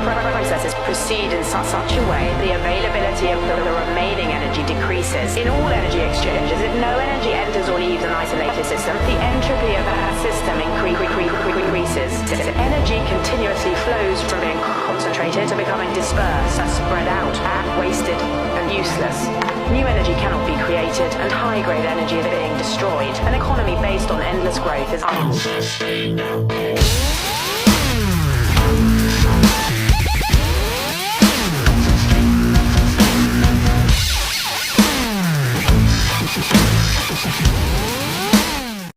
processes proceed in such a way the availability of the remaining energy decreases. In all energy exchanges, if no energy enters or leaves an isolated system, the entropy of that system increases. Energy continuously flows from being concentrated to becoming dispersed, spread out, wasted, and useless. New energy cannot be created, and high-grade energy is being destroyed. An economy based on endless growth is unsustainable.